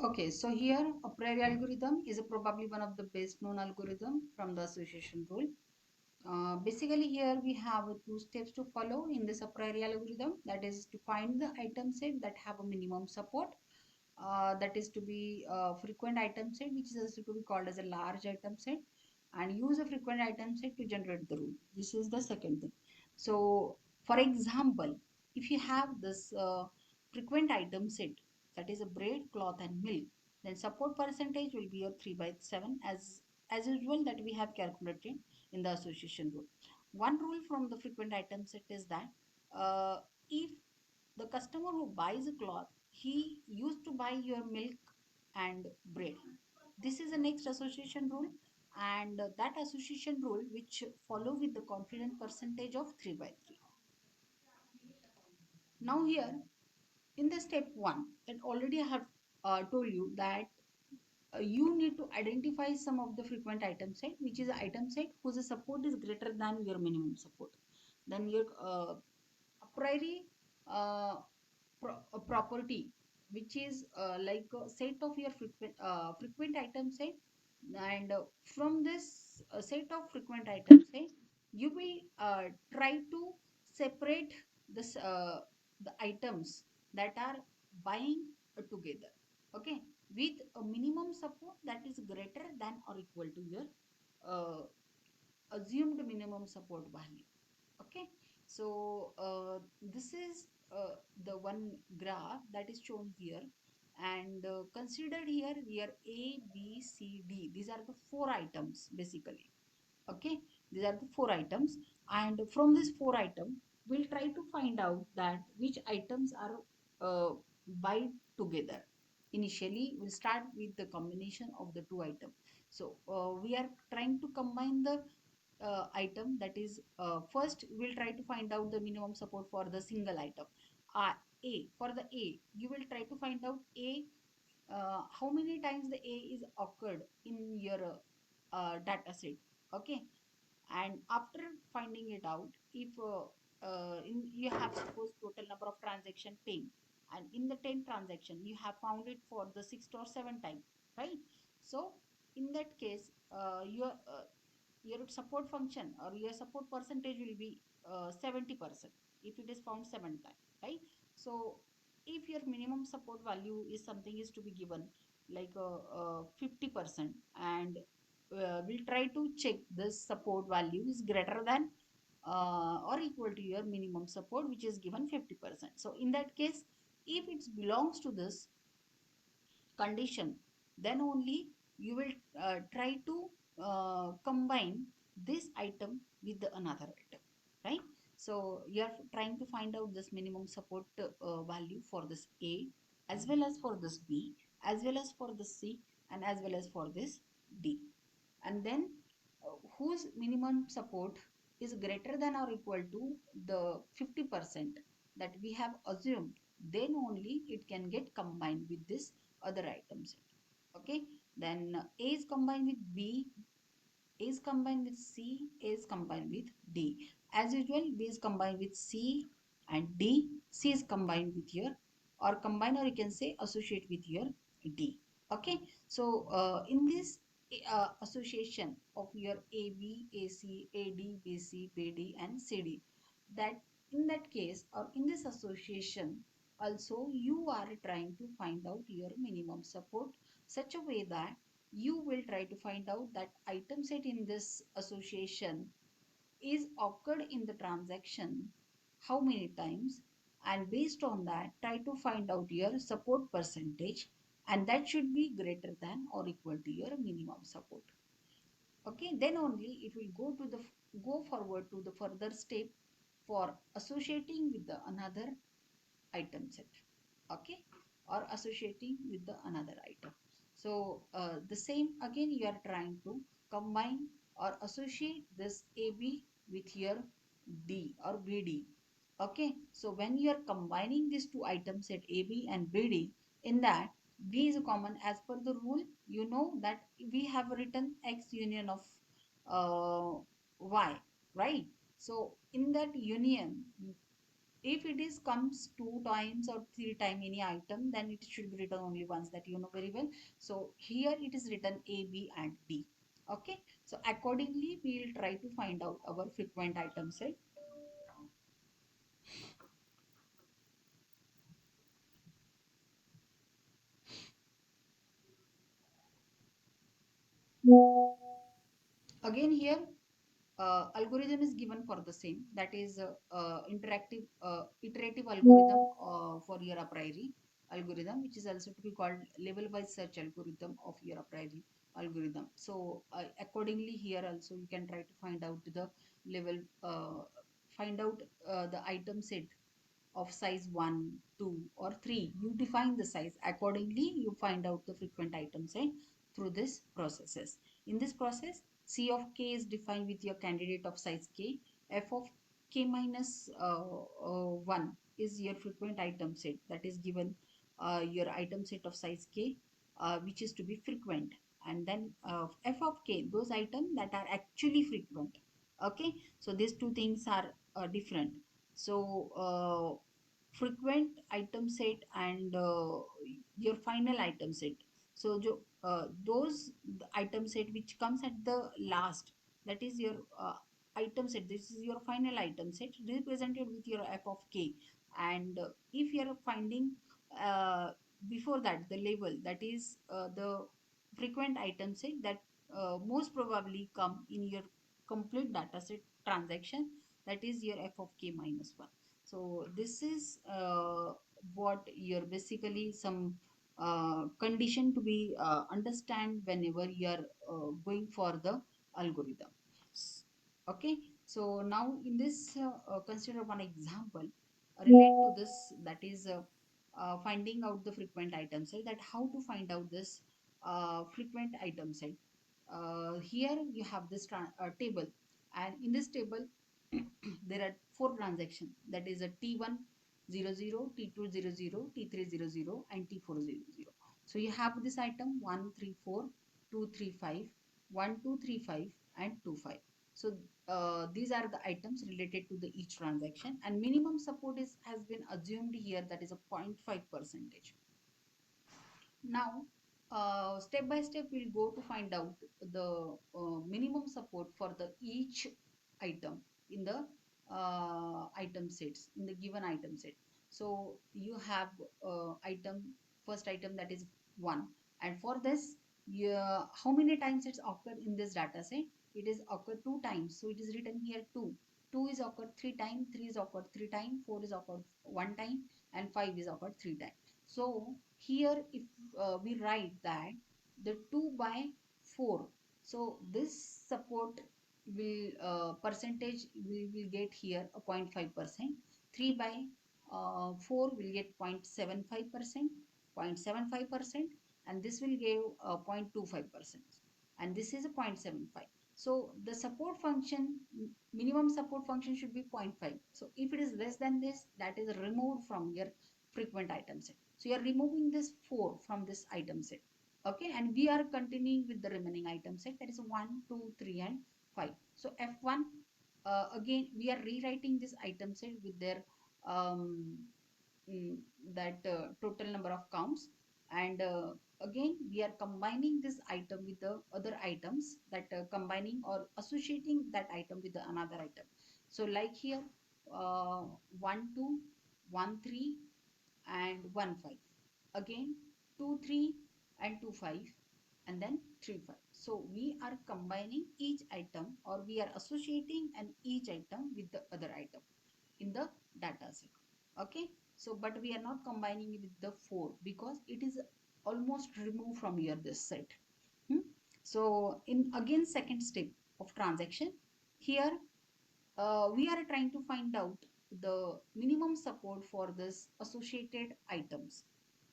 Okay, so here Apriori algorithm is probably one of the best known algorithm from the association rule. Basically here we have two steps to follow in this Apriori algorithm, that is to find the item set that have a minimum support, that is to be a frequent item set, which is also to be called as a large item set, and use a frequent item set to generate the rule. This is the second thing. So for example, if you have this frequent item set, that is a bread, cloth and milk, then support percentage will be your 3 by 7 as usual that we have calculated in the association rule. One rule from the frequent item set is that if the customer who buys a cloth, he used to buy your milk and bread. This is the next association rule, and that association rule which follow with the confidence percentage of 3 by 3. Now here in the step 1, that already I have told you that you need to identify some of the frequent item set, which is item set whose support is greater than your minimum support. Then your a priori uh, property, which is like a set of your frequent item set, and from this set of frequent items set, you will try to separate this the items that are buying together, okay, with a minimum support that is greater than or equal to your uh, assumed minimum support value. Okay, so this is the one graph that is shown here, and considered here A, B, C, D. These are the four items basically. Okay, these are the four items, and from this four item, we'll try to find out that which items are buy together. Initially, we'll start with the combination of the two items. So we are trying to combine the item, that is first we'll try to find out the minimum support for the single item. A, for the A, you will try to find out A, how many times the A is occurred in your data set. Okay, and after finding it out, if you have suppose total number of transaction 10, and in the 10 transaction you have found it for the 6 or 7 time, right? So in that case your support function or your support percentage will be 70% if it is found 7 times, right? So if your minimum support value is something is to be given like 50%, and we'll try to check this support value is greater than or equal to your minimum support which is given 50%. So in that case, if it belongs to this condition, then only you will try to combine this item with the another item, right? So you are trying to find out this minimum support value for this A, as well as for this B, as well as for the C, and as well as for this D, and then whose minimum support is greater than or equal to the 50% that we have assumed, then only it can get combined with this other item set. Okay, then A is combined with B, A is combined with C, A is combined with D. As usual, B is combined with C and D, C is combined with your, or combine, or you can say associate with your D. Okay, so in this association of your AB, AC, AD, BC, BD and CD, that in that case or in this association also you are trying to find out your minimum support, such a way that you will try to find out that item set in this association is occurred in the transaction how many times, and based on that try to find out your support percentage, and that should be greater than or equal to your minimum support. Okay, then only it will go forward to the further step for associating with the another item set. Okay, or associating with the another item. So the same again, you are trying to combine or associate this AB with your D or BD. Okay, so when you are combining these two items set AB and BD, in that B is common as per the rule. You know that we have written X union of Y, right? So in that union, If it is comes two times or three times any item, then it should be written only once, that you know very well. So here it is written A, B and D. Okay, so accordingly we will try to find out our frequent item set. Again here algorithm is given for the same, that is interactive iterative algorithm for your a priori algorithm, which is also to be called level wise search algorithm of your a priori algorithm. So accordingly here also you can try to find out the level find out the item set of size 1, 2 or 3. You define the size accordingly, you find out the frequent item set through this processes. In this process, C of k is defined with your candidate of size k. F of k minus 1 is your frequent item set, that is given your item set of size k, which is to be frequent. And then f of k, those items that are actually frequent. Okay, so these two things are different. So frequent item set and your final item set. So those the item set which comes at the last, that is your item set. This is your final item set represented with your f of k. And if you are finding uh, before that the label, that is the frequent item set that most probably come in your complete data set transaction, that is your f of k minus 1. So this is what you're basically some condition to be understand whenever you are going for the algorithm. Okay, so now in this consider one example relate to this, that is finding out the frequent item set, that how to find out this frequent item set. Here you have this table, and in this table there are four transactions, that is a T1 00, T2 00, T3 00 and T4 00. So you have this item 134, 235, 1235 and 25. So these are the items related to the each transaction, and minimum support is has been assumed here, that is a 0.5 percentage. Now, step by step, we'll go to find out the minimum support for the each item in the item sets, in the given item set. So you have item, first item, that is 1. And for this, how many times it's occurred in this data set? It is occurred 2 times. So it is written here 2. 2 is occurred 3 times, 3 is occurred 3 times, 4 is occurred 1 time, and 5 is occurred 3 times. So here if we write that the 2 by 4, so this support will percentage we will get here a 0.5%. 3 by 4 will get 0.75%, 0.75%, and this will give 0.25%, and this is a 0.75. So the support function, minimum support function should be 0.5. So if it is less than this, that is removed from your frequent item set. So you are removing this 4 from this item set. Okay, and we are continuing with the remaining item set, that is 1, 2, 3 and 5. So F1, again we are rewriting this item set with their um, mm, that total number of counts, and again we are combining this item with the other items, that combining or associating that item with the another item. So like here 1 2, 1 3 and 1 5, again 2 3 and 2 5, and then 3 5. So we are combining each item, or we are associating an each item with the other item in the data set. Okay, so but we are not combining it with the 4 because it is almost removed from here this set. So in again second step of transaction, here we are trying to find out the minimum support for this associated items,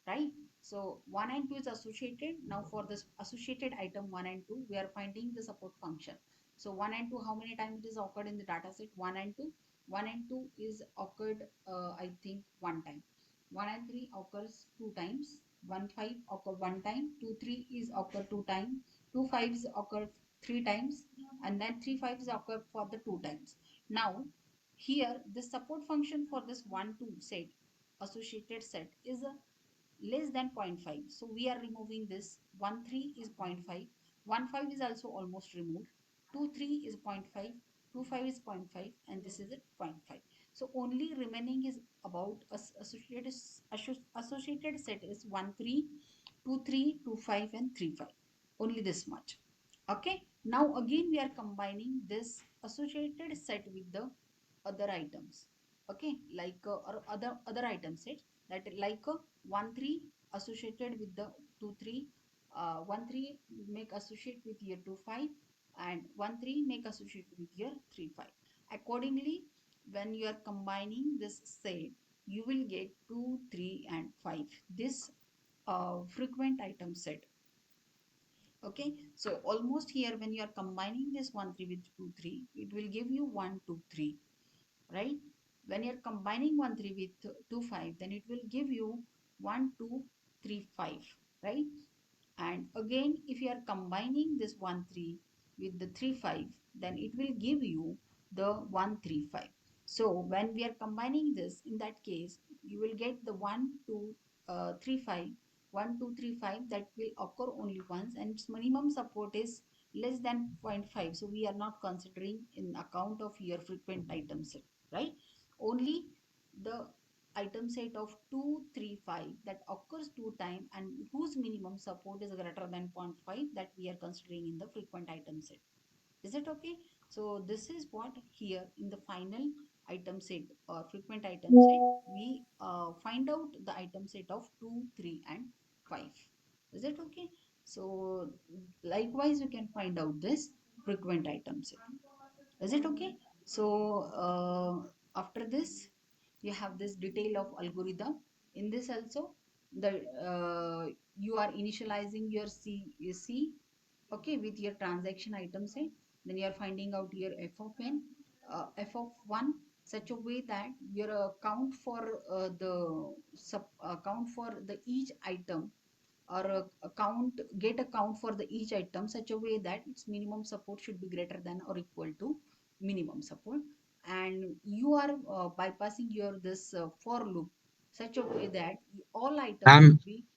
right? So 1 and 2 is associated. Now for this associated item 1 and 2, we are finding the support function. So 1 and 2, how many times it is occurred in the data set? 1 and 2. 1 and 2 is occurred, I think, 1 time. 1 and 3 occurs 2 times. 1 5 occur 1 time. 2 3 is occur 2 times. 2 5 is occur 3 times. And then 3 5 is occur for the 2 times. Now here the support function for this 1 2 set associated set is a less than zero point 0.5. So we are removing this. 1 3 is zero point 0.5, 1 5 is also almost removed, 2 3 is zero point 0.5, 2 5 is zero point 0.5, and this is at 0.5. So only remaining is about associated set is 1 3, 2 3, 2 5, and 3 5. Only this much. Okay, now again we are combining this associated set with the other items. Okay, like or other item sets, that like 1 3 associated with the 2 3, 1 3 make associate with your 2 5, and 1 3 make associate with your 3 5. Accordingly, when you are combining this set, you will get 2 3 and 5, this frequent item set. Okay, so almost here when you are combining this 1 3 with 2 3, it will give you 1 2 3, right? When you're combining 1 3 with 2 5, then it will give you 1 2 3 5, right? And again, if you are combining this 1 3 with the 3 5, then it will give you the 1 3 5. So when we are combining this, in that case, you will get the 1 2 3 5, 1 2 3 5, that will occur only once, and its minimum support is less than zero point 0.5. So we are not considering in account of your frequent item set, right? Only the item set of 2 3 5 that occurs two time and whose minimum support is greater than zero point 0.5, that we are considering in the frequent item set. Is it okay? So this is what here in the final item set or frequent item set, we find out the item set of 2 3 and 5. Is it okay? So likewise you can find out this frequent item set. Is it okay? So after this, you have this detail of algorithm. In this also, the you are initializing your C, okay, with your transaction item set. Then you are finding out your f of n, f of 1, such a way that your account for the sub account for the each item, or account get account for the each item such a way that its minimum support should be greater than or equal to minimum support. And you are bypassing your this for loop such a way that all items I'm should be